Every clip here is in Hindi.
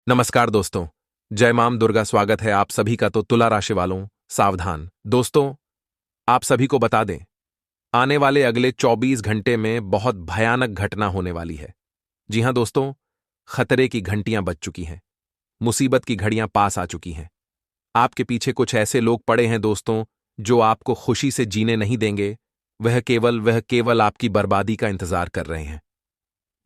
नमस्कार दोस्तों। जय मां दुर्गा। स्वागत है आप सभी का। तो तुला राशि वालों, सावधान। दोस्तों, आप सभी को बता दें, आने वाले अगले 24 घंटे में बहुत भयानक घटना होने वाली है। जी हां दोस्तों, खतरे की घंटियां बज चुकी हैं, मुसीबत की घड़ियां पास आ चुकी हैं। आपके पीछे कुछ ऐसे लोग पड़े हैं दोस्तों, जो आपको खुशी से जीने नहीं देंगे। वह केवल आपकी बर्बादी का इंतजार कर रहे हैं।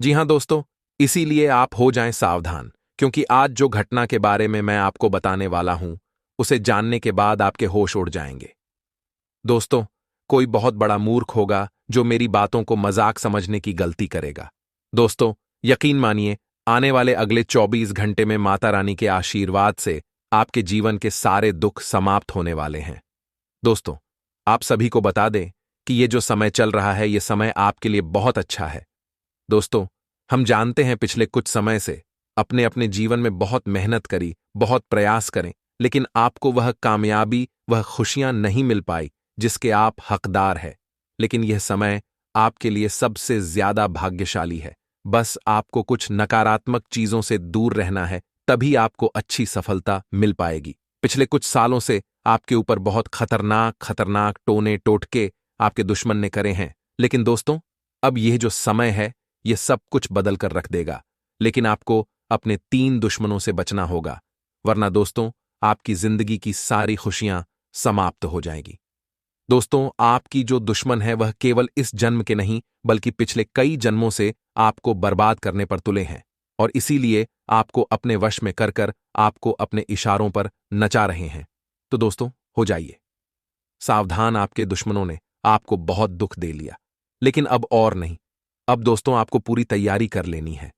जी हां दोस्तों, इसीलिए आप हो जाएं सावधान, क्योंकि आज जो घटना के बारे में मैं आपको बताने वाला हूं, उसे जानने के बाद आपके होश उड़ जाएंगे। दोस्तों, कोई बहुत बड़ा मूर्ख होगा जो मेरी बातों को मजाक समझने की गलती करेगा। दोस्तों, यकीन मानिए, आने वाले अगले 24 घंटे में माता रानी के आशीर्वाद से आपके जीवन के सारे दुख समाप्त होने वाले हैं। दोस्तों, आप सभी को बता दें कि ये जो समय चल रहा है, ये समय आपके लिए बहुत अच्छा है। दोस्तों, हम जानते हैं पिछले कुछ समय से अपने अपने जीवन में बहुत मेहनत करी, बहुत प्रयास करें, लेकिन आपको वह कामयाबी, वह खुशियां नहीं मिल पाई जिसके आप हकदार हैं। लेकिन यह समय आपके लिए सबसे ज्यादा भाग्यशाली है। बस आपको कुछ नकारात्मक चीजों से दूर रहना है, तभी आपको अच्छी सफलता मिल पाएगी। पिछले कुछ सालों से आपके ऊपर बहुत खतरनाक खतरनाक टोने टोटके आपके दुश्मन ने करे हैं, लेकिन दोस्तों, अब यह जो समय है, यह सब कुछ बदल कर रख देगा। लेकिन आपको अपने 3 दुश्मनों से बचना होगा, वरना दोस्तों, आपकी जिंदगी की सारी खुशियां समाप्त हो जाएगी। दोस्तों, आपकी जो दुश्मन है वह केवल इस जन्म के नहीं, बल्कि पिछले कई जन्मों से आपको बर्बाद करने पर तुले हैं, और इसीलिए आपको अपने वश में कर कर आपको अपने इशारों पर नचा रहे हैं। तो दोस्तों, हो जाइए सावधान। आपके दुश्मनों ने आपको बहुत दुख दे लिया, लेकिन अब और नहीं। अब दोस्तों, आपको पूरी तैयारी कर लेनी है।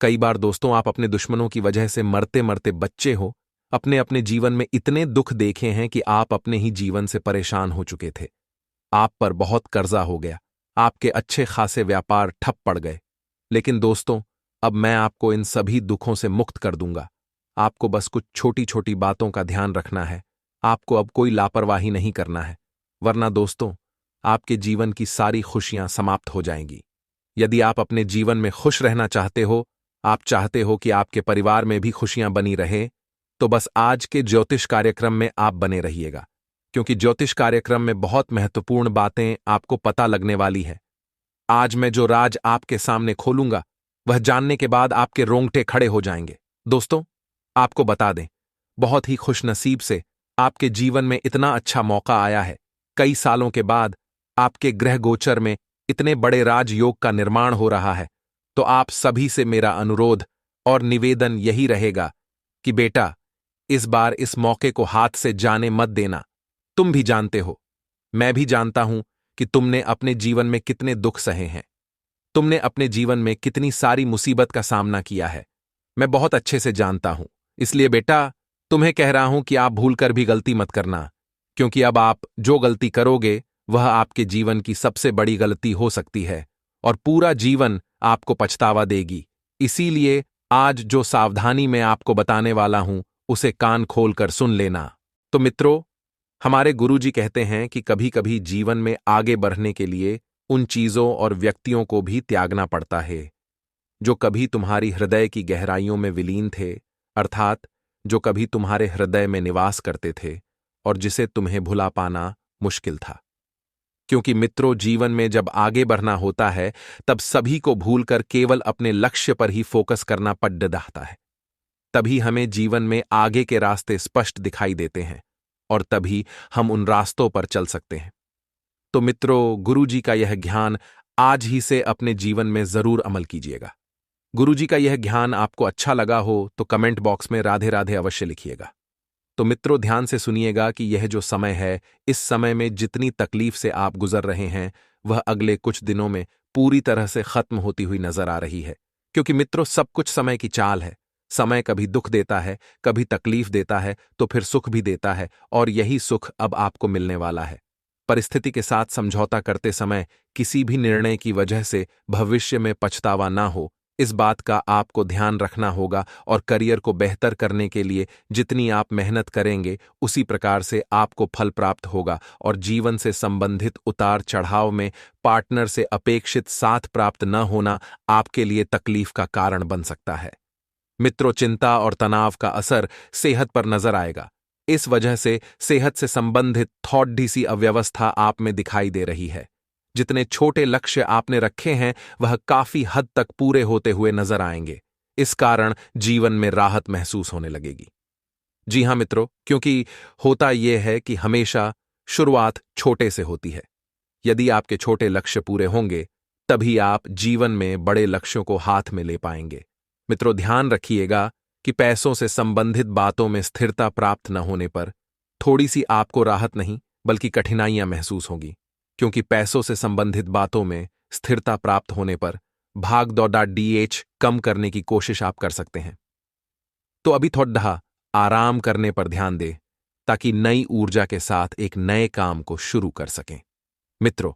कई बार दोस्तों, आप अपने दुश्मनों की वजह से मरते मरते बच्चे हो, अपने अपने जीवन में इतने दुख देखे हैं कि आप अपने ही जीवन से परेशान हो चुके थे। आप पर बहुत कर्जा हो गया, आपके अच्छे खासे व्यापार ठप पड़ गए। लेकिन दोस्तों, अब मैं आपको इन सभी दुखों से मुक्त कर दूंगा। आपको बस कुछ छोटी छोटी बातों का ध्यान रखना है। आपको अब कोई लापरवाही नहीं करना है, वरना दोस्तों, आपके जीवन की सारी खुशियां समाप्त हो जाएंगी। यदि आप अपने जीवन में खुश रहना चाहते हो, आप चाहते हो कि आपके परिवार में भी खुशियां बनी रहे, तो बस आज के ज्योतिष कार्यक्रम में आप बने रहिएगा, क्योंकि ज्योतिष कार्यक्रम में बहुत महत्वपूर्ण बातें आपको पता लगने वाली है। आज मैं जो राज आपके सामने खोलूंगा, वह जानने के बाद आपके रोंगटे खड़े हो जाएंगे। दोस्तों, आपको बता दें, बहुत ही खुशनसीब से आपके जीवन में इतना अच्छा मौका आया है। कई सालों के बाद आपके ग्रह गोचर में इतने बड़े राजयोग का निर्माण हो रहा है। तो आप सभी से मेरा अनुरोध और निवेदन यही रहेगा कि बेटा, इस बार इस मौके को हाथ से जाने मत देना। तुम भी जानते हो, मैं भी जानता हूं कि तुमने अपने जीवन में कितने दुख सहे हैं, तुमने अपने जीवन में कितनी सारी मुसीबत का सामना किया है। मैं बहुत अच्छे से जानता हूं। इसलिए बेटा, तुम्हें कह रहा हूं कि आप भूलकर भी गलती मत करना, क्योंकि अब आप जो गलती करोगे वह आपके जीवन की सबसे बड़ी गलती हो सकती है, और पूरा जीवन आपको पछतावा देगी। इसीलिए आज जो सावधानी मैं आपको बताने वाला हूं, उसे कान खोलकर सुन लेना। तो मित्रों, हमारे गुरुजी कहते हैं कि कभी कभी जीवन में आगे बढ़ने के लिए उन चीजों और व्यक्तियों को भी त्यागना पड़ता है जो कभी तुम्हारी हृदय की गहराइयों में विलीन थे, अर्थात जो कभी तुम्हारे हृदय में निवास करते थे और जिसे तुम्हें भुला पाना मुश्किल था। क्योंकि मित्रों, जीवन में जब आगे बढ़ना होता है, तब सभी को भूलकर केवल अपने लक्ष्य पर ही फोकस करना पड़ जाता है। तभी हमें जीवन में आगे के रास्ते स्पष्ट दिखाई देते हैं, और तभी हम उन रास्तों पर चल सकते हैं। तो मित्रों, गुरुजी का यह ज्ञान आज ही से अपने जीवन में जरूर अमल कीजिएगा। गुरुजी का यह ज्ञान आपको अच्छा लगा हो तो कमेंट बॉक्स में राधे राधे अवश्य लिखिएगा। तो मित्रों, ध्यान से सुनिएगा कि यह जो समय है, इस समय में जितनी तकलीफ से आप गुजर रहे हैं, वह अगले कुछ दिनों में पूरी तरह से खत्म होती हुई नजर आ रही है। क्योंकि मित्रों, सब कुछ समय की चाल है। समय कभी दुख देता है, कभी तकलीफ देता है, तो फिर सुख भी देता है, और यही सुख अब आपको मिलने वाला है। परिस्थिति के साथ समझौता करते समय किसी भी निर्णय की वजह से भविष्य में पछतावा ना हो, इस बात का आपको ध्यान रखना होगा, और करियर को बेहतर करने के लिए जितनी आप मेहनत करेंगे, उसी प्रकार से आपको फल प्राप्त होगा, और जीवन से संबंधित उतार चढ़ाव में पार्टनर से अपेक्षित साथ प्राप्त न होना आपके लिए तकलीफ का कारण बन सकता है। मित्रों, चिंता और तनाव का असर सेहत पर नजर आएगा। इस वजह से सेहत से संबंधित थोड़ी सी अव्यवस्था आप में दिखाई दे रही है। जितने छोटे लक्ष्य आपने रखे हैं वह काफी हद तक पूरे होते हुए नजर आएंगे। इस कारण जीवन में राहत महसूस होने लगेगी। जी हां मित्रों, क्योंकि होता यह है कि हमेशा शुरुआत छोटे से होती है। यदि आपके छोटे लक्ष्य पूरे होंगे तभी आप जीवन में बड़े लक्ष्यों को हाथ में ले पाएंगे। मित्रों, ध्यान रखिएगा कि पैसों से संबंधित बातों में स्थिरता प्राप्त न होने पर थोड़ी सी आपको राहत नहीं बल्कि कठिनाइयां महसूस होंगी, क्योंकि पैसों से संबंधित बातों में स्थिरता प्राप्त होने पर भाग दौड़ा डीएच कम करने की कोशिश आप कर सकते हैं। तो अभी थोड़ा आराम करने पर ध्यान दें ताकि नई ऊर्जा के साथ एक नए काम को शुरू कर सकें। मित्रों,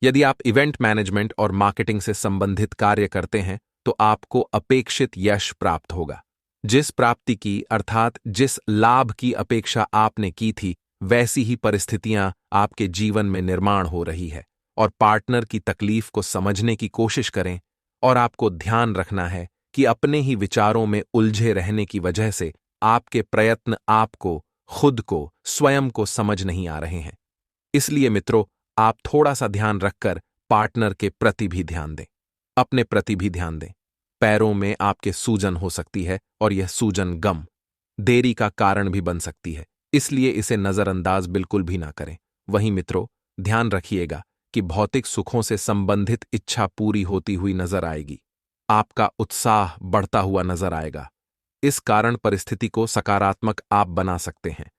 यदि आप इवेंट मैनेजमेंट और मार्केटिंग से संबंधित कार्य करते हैं तो आपको अपेक्षित यश प्राप्त होगा। जिस प्राप्ति की अर्थात जिस लाभ की अपेक्षा आपने की थी वैसी ही परिस्थितियां आपके जीवन में निर्माण हो रही है। और पार्टनर की तकलीफ को समझने की कोशिश करें। और आपको ध्यान रखना है कि अपने ही विचारों में उलझे रहने की वजह से आपके प्रयत्न आपको, खुद को, स्वयं को समझ नहीं आ रहे हैं। इसलिए मित्रों, आप थोड़ा सा ध्यान रखकर पार्टनर के प्रति भी ध्यान दें, अपने प्रति भी ध्यान दें। पैरों में आपके सूजन हो सकती है और यह सूजन गम, देरी का कारण भी बन सकती है, इसलिए इसे नजरअंदाज बिल्कुल भी ना करें। वहीं मित्रों, ध्यान रखिएगा कि भौतिक सुखों से संबंधित इच्छा पूरी होती हुई नजर आएगी। आपका उत्साह बढ़ता हुआ नजर आएगा। इस कारण परिस्थिति को सकारात्मक आप बना सकते हैं।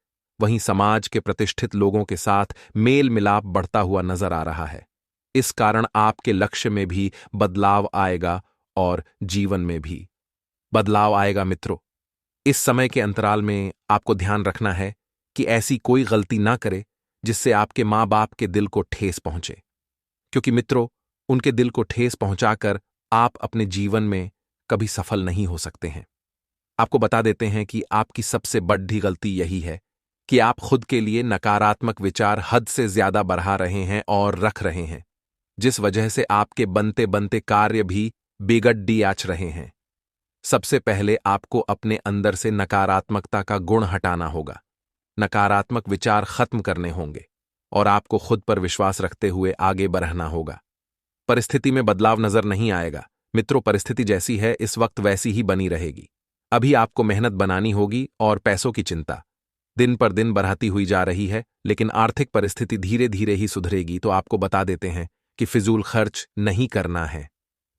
वहीं समाज के प्रतिष्ठित लोगों के साथ मेल मिलाप बढ़ता हुआ नजर आ रहा है। इस कारण आपके लक्ष्य में भी बदलाव आएगा और जीवन में भी बदलाव आएगा। मित्रों, इस समय के अंतराल में आपको ध्यान रखना है कि ऐसी कोई गलती ना करे जिससे आपके माँ बाप के दिल को ठेस पहुंचे, क्योंकि मित्रों, उनके दिल को ठेस पहुंचाकर आप अपने जीवन में कभी सफल नहीं हो सकते हैं। आपको बता देते हैं कि आपकी सबसे बड़ी गलती यही है कि आप खुद के लिए नकारात्मक विचार हद से ज्यादा बढ़ा रहे हैं और रख रहे हैं, जिस वजह से आपके बनते बनते कार्य भी बिगड़ आच रहे हैं। सबसे पहले आपको अपने अंदर से नकारात्मकता का गुण हटाना होगा, नकारात्मक विचार खत्म करने होंगे और आपको खुद पर विश्वास रखते हुए आगे बढ़ना होगा। परिस्थिति में बदलाव नजर नहीं आएगा। मित्रों, परिस्थिति जैसी है इस वक्त वैसी ही बनी रहेगी। अभी आपको मेहनत बनानी होगी और पैसों की चिंता दिन पर दिन बढ़ाती हुई जा रही है, लेकिन आर्थिक परिस्थिति धीरे धीरे ही सुधरेगी। तो आपको बता देते हैं कि फिजूल खर्च नहीं करना है,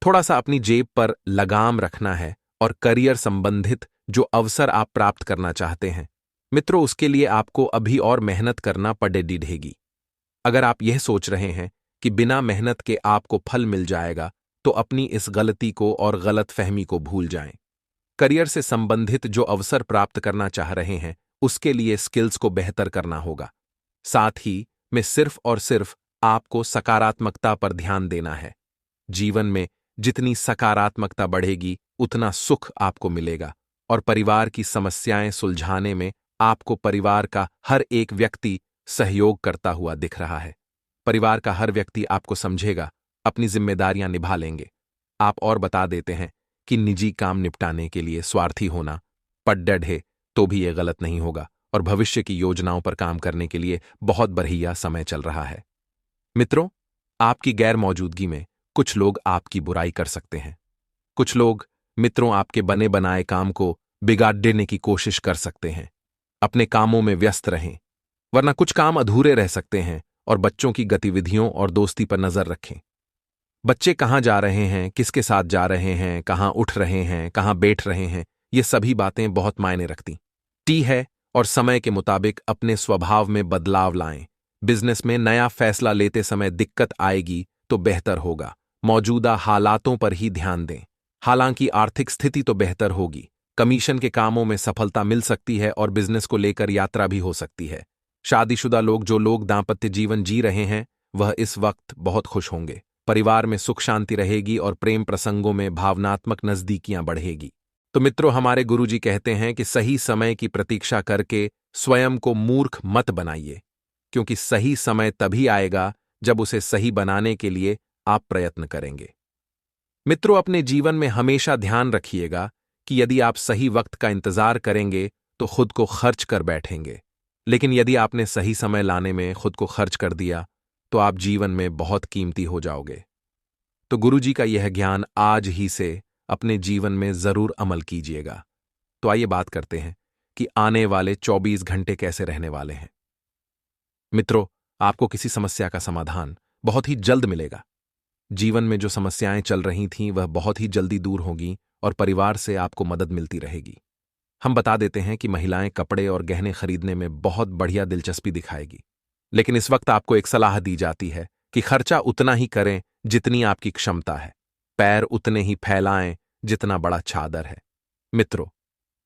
थोड़ा सा अपनी जेब पर लगाम रखना है और करियर संबंधित जो अवसर आप प्राप्त करना चाहते हैं मित्रों, उसके लिए आपको अभी और मेहनत करना पड़ेगी। अगर आप यह सोच रहे हैं कि बिना मेहनत के आपको फल मिल जाएगा तो अपनी इस गलती को और गलत फहमी को भूल जाएं। करियर से संबंधित जो अवसर प्राप्त करना चाह रहे हैं उसके लिए स्किल्स को बेहतर करना होगा। साथ ही में सिर्फ और सिर्फ आपको सकारात्मकता पर ध्यान देना है। जीवन में जितनी सकारात्मकता बढ़ेगी उतना सुख आपको मिलेगा और परिवार की समस्याएं सुलझाने में आपको परिवार का हर एक व्यक्ति सहयोग करता हुआ दिख रहा है। परिवार का हर व्यक्ति आपको समझेगा, अपनी जिम्मेदारियां निभा लेंगे। आप और बता देते हैं कि निजी काम निपटाने के लिए स्वार्थी होना पड्डड है तो भी यह गलत नहीं होगा और भविष्य की योजनाओं पर काम करने के लिए बहुत बढ़िया समय चल रहा है। मित्रों, आपकी गैर मौजूदगी में कुछ लोग आपकी बुराई कर सकते हैं। कुछ लोग मित्रों आपके बने बनाए काम को बिगाड़ देने की कोशिश कर सकते हैं। अपने कामों में व्यस्त रहें, वरना कुछ काम अधूरे रह सकते हैं। और बच्चों की गतिविधियों और दोस्ती पर नजर रखें। बच्चे कहाँ जा रहे हैं, किसके साथ जा रहे हैं, कहाँ उठ रहे हैं, कहाँ बैठ रहे हैं, ये सभी बातें बहुत मायने रखती है। और समय के मुताबिक अपने स्वभाव में बदलाव लाएं। बिजनेस में नया फैसला लेते समय दिक्कत आएगी तो बेहतर होगा। मौजूदा हालातों पर ही ध्यान दें। हालांकि आर्थिक स्थिति तो बेहतर होगी, कमीशन के कामों में सफलता मिल सकती है और बिजनेस को लेकर यात्रा भी हो सकती है। शादीशुदा लोग जो लोग दांपत्य जीवन जी रहे हैं वह इस वक्त बहुत खुश होंगे। परिवार में सुख शांति रहेगी और प्रेम प्रसंगों में भावनात्मक नजदीकियां बढ़ेगी। तो मित्रों, हमारे गुरुजी कहते हैं कि सही समय की प्रतीक्षा करके स्वयं को मूर्ख मत बनाइए, क्योंकि सही समय तभी आएगा जब उसे सही बनाने के लिए आप प्रयत्न करेंगे। मित्रों, अपने जीवन में हमेशा ध्यान रखिएगा कि यदि आप सही वक्त का इंतजार करेंगे तो खुद को खर्च कर बैठेंगे, लेकिन यदि आपने सही समय लाने में खुद को खर्च कर दिया तो आप जीवन में बहुत कीमती हो जाओगे। तो गुरुजी का यह ज्ञान आज ही से अपने जीवन में जरूर अमल कीजिएगा। तो आइए बात करते हैं कि आने वाले 24 घंटे कैसे रहने वाले हैं। मित्रों, आपको किसी समस्या का समाधान बहुत ही जल्द मिलेगा। जीवन में जो समस्याएं चल रही थीं वह बहुत ही जल्दी दूर होंगी और परिवार से आपको मदद मिलती रहेगी। हम बता देते हैं कि महिलाएं कपड़े और गहने खरीदने में बहुत बढ़िया दिलचस्पी दिखाएगी, लेकिन इस वक्त आपको एक सलाह दी जाती है कि खर्चा उतना ही करें जितनी आपकी क्षमता है, पैर उतने ही फैलाएं जितना बड़ा चादर है। मित्रों,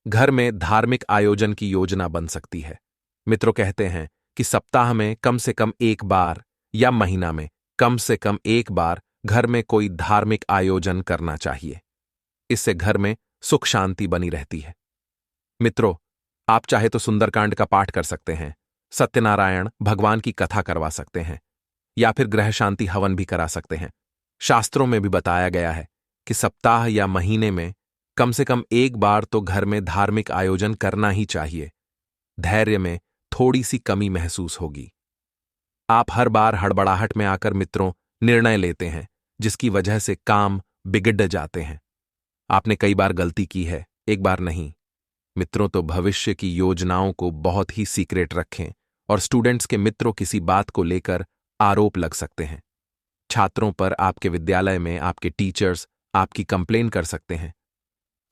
घर में धार्मिक आयोजन की योजना बन सकती है। मित्रों कहते हैं कि सप्ताह में कम से कम एक बार या महीना में कम से कम एक बार घर में कोई धार्मिक आयोजन करना चाहिए। इससे घर में सुख शांति बनी रहती है। मित्रों, आप चाहे तो सुंदरकांड का पाठ कर सकते हैं, सत्यनारायण भगवान की कथा करवा सकते हैं, या फिर ग्रह शांति हवन भी करा सकते हैं। शास्त्रों में भी बताया गया है कि सप्ताह या महीने में कम से कम एक बार तो घर में धार्मिक आयोजन करना ही चाहिए। धैर्य में थोड़ी सी कमी महसूस होगी। आप हर बार हड़बड़ाहट में आकर मित्रों निर्णय लेते हैं, जिसकी वजह से काम बिगड़ जाते हैं। आपने कई बार गलती की है, एक बार नहीं। मित्रों, तो भविष्य की योजनाओं को बहुत ही सीक्रेट रखें और स्टूडेंट्स के मित्रों किसी बात को लेकर आरोप लग सकते हैं। छात्रों पर आपके विद्यालय में आपके टीचर्स आपकी कंप्लेन कर सकते हैं।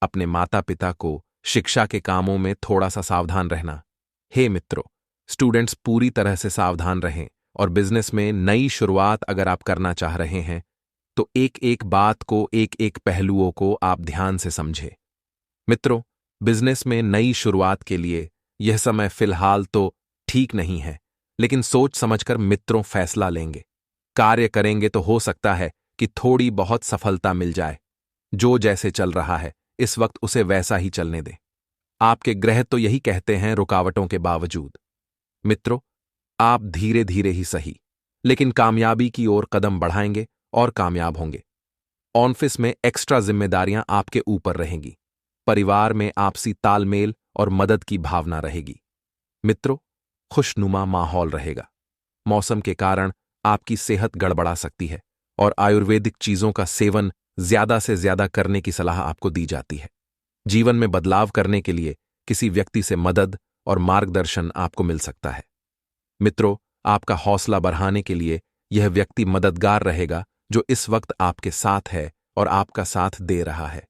अपने माता पिता को शिक्षा के कामों में थोड़ा सा सावधान रहना। हे मित्रों, स्टूडेंट्स पूरी तरह से सावधान रहें और बिजनेस में नई शुरुआत अगर आप करना चाह रहे हैं तो एक एक बात को, एक एक पहलुओं को आप ध्यान से समझें। मित्रों, बिजनेस में नई शुरुआत के लिए यह समय फिलहाल तो ठीक नहीं है, लेकिन सोच समझकर मित्रों फैसला लेंगे, कार्य करेंगे तो हो सकता है कि थोड़ी बहुत सफलता मिल जाए। जो जैसे चल रहा है इस वक्त उसे वैसा ही चलने दें। आपके ग्रह तो यही कहते हैं, रुकावटों के बावजूद। मित्रों, आप धीरे धीरे ही सही, लेकिन कामयाबी की ओर कदम बढ़ाएंगे और कामयाब होंगे। ऑफिस में एक्स्ट्रा जिम्मेदारियां आपके ऊपर रहेंगी। परिवार में आपसी तालमेल और मदद की भावना रहेगी। मित्रों, खुशनुमा माहौल रहेगा। मौसम के कारण आपकी सेहत गड़बड़ा सकती है और आयुर्वेदिक चीजों का सेवन ज्यादा से ज्यादा करने की सलाह आपको दी जाती है। जीवन में बदलाव करने के लिए किसी व्यक्ति से मदद और मार्गदर्शन आपको मिल सकता है। मित्रों, आपका हौसला बढ़ाने के लिए यह व्यक्ति मददगार रहेगा जो इस वक्त आपके साथ है और आपका साथ दे रहा है।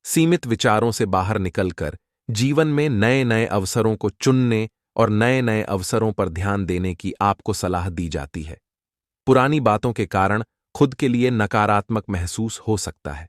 सीमित विचारों से बाहर निकलकर जीवन में नए नए अवसरों को चुनने और नए नए अवसरों पर ध्यान देने की आपको सलाह दी जाती है। पुरानी बातों के कारण खुद के लिए नकारात्मक महसूस हो सकता है,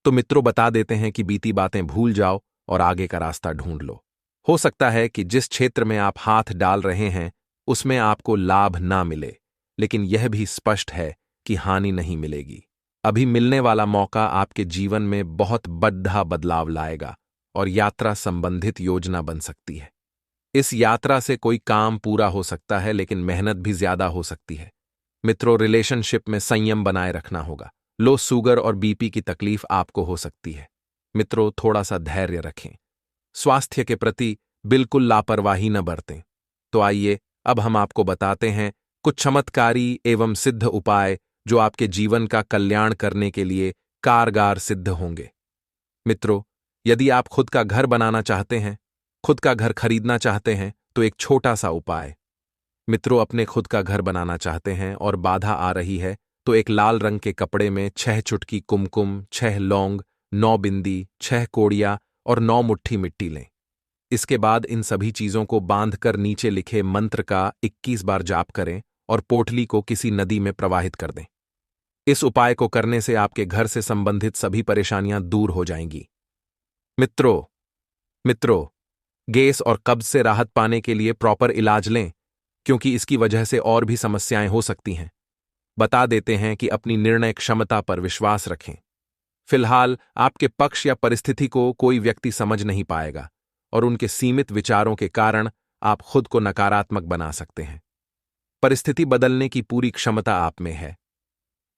तो मित्रों बता देते हैं कि बीती बातें भूल जाओ और आगे का रास्ता ढूंढ लो। हो सकता है कि जिस क्षेत्र में आप हाथ डाल रहे हैं उसमें आपको लाभ ना मिले, लेकिन यह भी स्पष्ट है कि हानि नहीं मिलेगी। अभी मिलने वाला मौका आपके जीवन में बहुत बड़ा बदलाव लाएगा और यात्रा संबंधित योजना बन सकती है। इस यात्रा से कोई काम पूरा हो सकता है, लेकिन मेहनत भी ज्यादा हो सकती है। मित्रों, रिलेशनशिप में संयम बनाए रखना होगा। लो शुगर और बीपी की तकलीफ आपको हो सकती है। मित्रों, थोड़ा सा धैर्य रखें। स्वास्थ्य के प्रति बिल्कुल लापरवाही न बरतें। तो आइए अब हम आपको बताते हैं कुछ चमत्कारी एवं सिद्ध उपाय जो आपके जीवन का कल्याण करने के लिए कारगर सिद्ध होंगे। मित्रों, यदि आप खुद का घर बनाना चाहते हैं, खुद का घर खरीदना चाहते हैं, तो एक छोटा सा उपाय। मित्रों, अपने खुद का घर बनाना चाहते हैं और बाधा आ रही है तो एक लाल रंग के कपड़े में 6 चुटकी कुमकुम, 6 लौंग, 9 बिंदी, 6 कोड़ियां और 9 मुट्ठी मिट्टी लें। इसके बाद इन सभी चीजों को बांधकर नीचे लिखे मंत्र का 21 बार जाप करें और पोटली को किसी नदी में प्रवाहित कर दें। इस उपाय को करने से आपके घर से संबंधित सभी परेशानियां दूर हो जाएंगी। मित्रों, गैस और कब्ज से राहत पाने के लिए प्रॉपर इलाज लें, क्योंकि इसकी वजह से और भी समस्याएं हो सकती हैं। बता देते हैं कि अपनी निर्णय क्षमता पर विश्वास रखें। फिलहाल आपके पक्ष या परिस्थिति को कोई व्यक्ति समझ नहीं पाएगा और उनके सीमित विचारों के कारण आप खुद को नकारात्मक बना सकते हैं। परिस्थिति बदलने की पूरी क्षमता आप में है।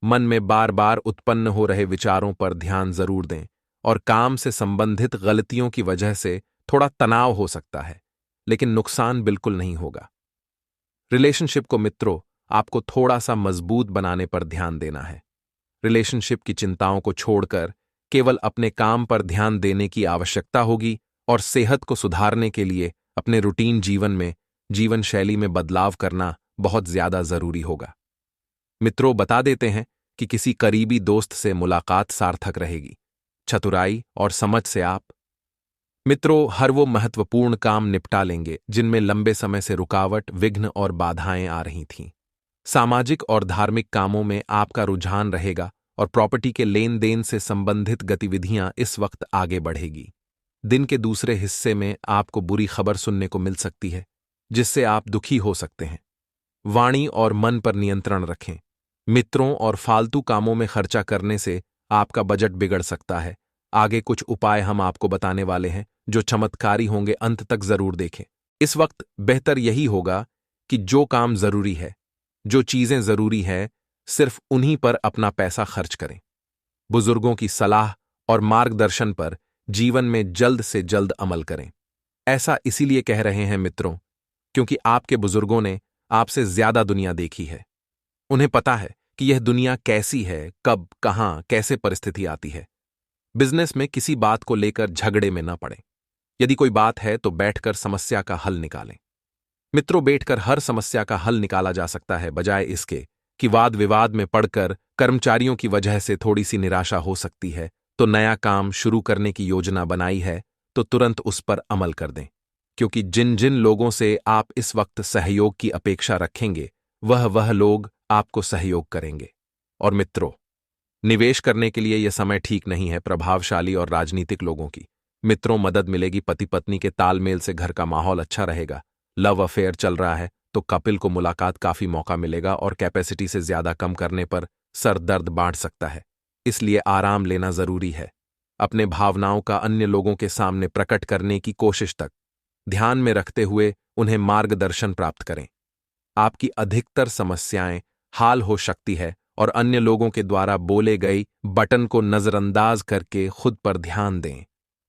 मन में बार बार उत्पन्न हो रहे विचारों पर ध्यान जरूर दें और काम से संबंधित गलतियों की वजह से थोड़ा तनाव हो सकता है, लेकिन नुकसान बिल्कुल नहीं होगा। रिलेशनशिप को मित्रों आपको थोड़ा सा मजबूत बनाने पर ध्यान देना है। रिलेशनशिप की चिंताओं को छोड़कर केवल अपने काम पर ध्यान देने की आवश्यकता होगी और सेहत को सुधारने के लिए अपने रूटीन जीवन शैली में बदलाव करना बहुत ज्यादा जरूरी होगा। मित्रों, बता देते हैं कि किसी करीबी दोस्त से मुलाकात सार्थक रहेगी। चतुराई और समझ से आप मित्रों हर वो महत्वपूर्ण काम निपटा लेंगे जिनमें लंबे समय से रुकावट, विघ्न और बाधाएं आ रही थीं। सामाजिक और धार्मिक कामों में आपका रुझान रहेगा और प्रॉपर्टी के लेन देन से संबंधित गतिविधियां इस वक्त आगे बढ़ेगी। दिन के दूसरे हिस्से में आपको बुरी खबर सुनने को मिल सकती है, जिससे आप दुखी हो सकते हैं। वाणी और मन पर नियंत्रण रखें। मित्रों और फालतू कामों में खर्चा करने से आपका बजट बिगड़ सकता है। आगे कुछ उपाय हम आपको बताने वाले हैं जो चमत्कारी होंगे, अंत तक जरूर देखें। इस वक्त बेहतर यही होगा कि जो काम जरूरी है, जो चीजें जरूरी है, सिर्फ उन्हीं पर अपना पैसा खर्च करें। बुजुर्गों की सलाह और मार्गदर्शन पर जीवन में जल्द से जल्द अमल करें। ऐसा इसीलिए कह रहे हैं मित्रों, क्योंकि आपके बुजुर्गों ने आपसे ज्यादा दुनिया देखी है। उन्हें पता है कि यह दुनिया कैसी है, कब, कहां, कैसे परिस्थिति आती है। बिजनेस में किसी बात को लेकर झगड़े में न पड़ें। यदि कोई बात है तो बैठकर समस्या का हल निकालें। मित्रों, बैठकर हर समस्या का हल निकाला जा सकता है, बजाय इसके कि वाद विवाद में पड़कर कर्मचारियों की वजह से थोड़ी सी निराशा हो सकती है। तो नया काम शुरू करने की योजना बनाई है तो तुरंत उस पर अमल कर दें, क्योंकि जिन जिन लोगों से आप इस वक्त सहयोग की अपेक्षा रखेंगे वह लोग आपको सहयोग करेंगे। और मित्रों, निवेश करने के लिए यह समय ठीक नहीं है प्रभावशाली और राजनीतिक लोगों की। मित्रों, मदद मिलेगी। पति पत्नी के तालमेल से घर का माहौल अच्छा रहेगा। लव अफेयर चल रहा है तो कपिल को मुलाकात काफी मौका मिलेगा और कैपेसिटी से ज्यादा कम करने पर सर दर्द बांट सकता है, इसलिए आराम लेना जरूरी है। अपने भावनाओं का अन्य लोगों के सामने प्रकट करने की कोशिश तक ध्यान में रखते हुए उन्हें मार्गदर्शन प्राप्त करें। आपकी अधिकतर समस्याएं हाल हो सकती है और अन्य लोगों के द्वारा बोले गई बटन को नजरअंदाज करके खुद पर ध्यान दें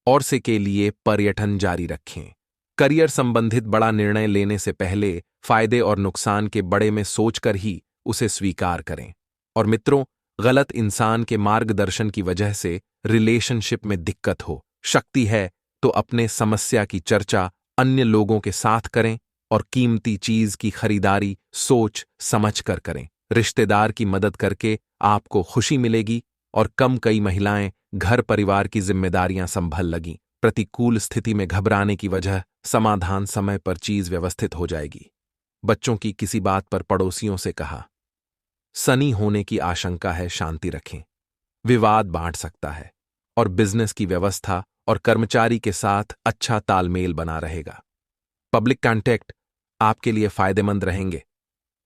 और से के लिए पर्यटन जारी रखें। करियर संबंधित बड़ा निर्णय लेने से पहले फायदे और नुकसान के बड़े में सोचकर ही उसे स्वीकार करें। और मित्रों, गलत इंसान के मार्गदर्शन की वजह से रिलेशनशिप में दिक्कत हो सकती है तो अपने समस्या की चर्चा अन्य लोगों के साथ करें और कीमती चीज की खरीदारी सोच समझ कर करें। रिश्तेदार की मदद करके आपको खुशी मिलेगी और कई महिलाएं घर परिवार की जिम्मेदारियां संभल लगीं। प्रतिकूल स्थिति में घबराने की वजह समाधान समय पर चीज व्यवस्थित हो जाएगी। बच्चों की किसी बात पर पड़ोसियों से कहा सनी होने की आशंका है, शांति रखें। विवाद बांट सकता है और बिजनेस की व्यवस्था और कर्मचारी के साथ अच्छा तालमेल बना रहेगा। पब्लिक कांटेक्ट आपके लिए फायदेमंद रहेंगे।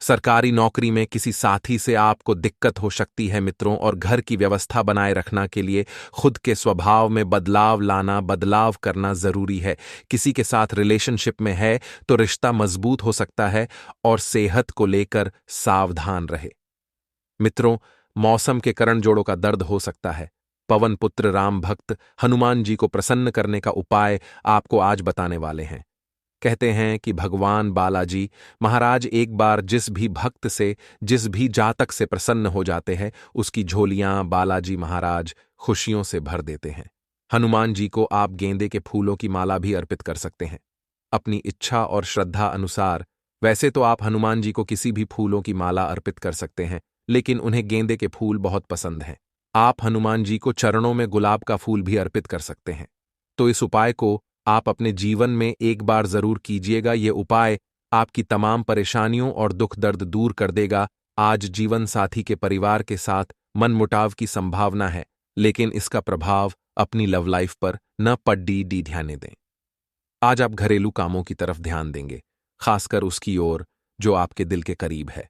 सरकारी नौकरी में किसी साथी से आपको दिक्कत हो सकती है मित्रों, और घर की व्यवस्था बनाए रखना के लिए खुद के स्वभाव में बदलाव करना जरूरी है। किसी के साथ रिलेशनशिप में है तो रिश्ता मजबूत हो सकता है और सेहत को लेकर सावधान रहे। मित्रों, मौसम के करण जोड़ों का दर्द हो सकता है। पवन पुत्र राम भक्त हनुमान जी को प्रसन्न करने का उपाय आपको आज बताने वाले हैं। कहते हैं कि भगवान बालाजी महाराज एक बार जिस भी भक्त से, जिस भी जातक से प्रसन्न हो जाते हैं, उसकी झोलियां बालाजी महाराज खुशियों से भर देते हैं। हनुमान जी को आप गेंदे के फूलों की माला भी अर्पित कर सकते हैं अपनी इच्छा और श्रद्धा अनुसार। वैसे तो आप हनुमान जी को किसी भी फूलों की माला अर्पित कर सकते हैं, लेकिन उन्हें गेंदे के फूल बहुत पसंद हैं। आप हनुमान जी को चरणों में गुलाब का फूल भी अर्पित कर सकते हैं। तो इस उपाय को आप अपने जीवन में एक बार जरूर कीजिएगा। ये उपाय आपकी तमाम परेशानियों और दुख दर्द दूर कर देगा। आज जीवन साथी के परिवार के साथ मनमुटाव की संभावना है, लेकिन इसका प्रभाव अपनी लव लाइफ पर न पड्डी ध्यान दें। आज आप घरेलू कामों की तरफ ध्यान देंगे, खासकर उसकी ओर जो आपके दिल के करीब है।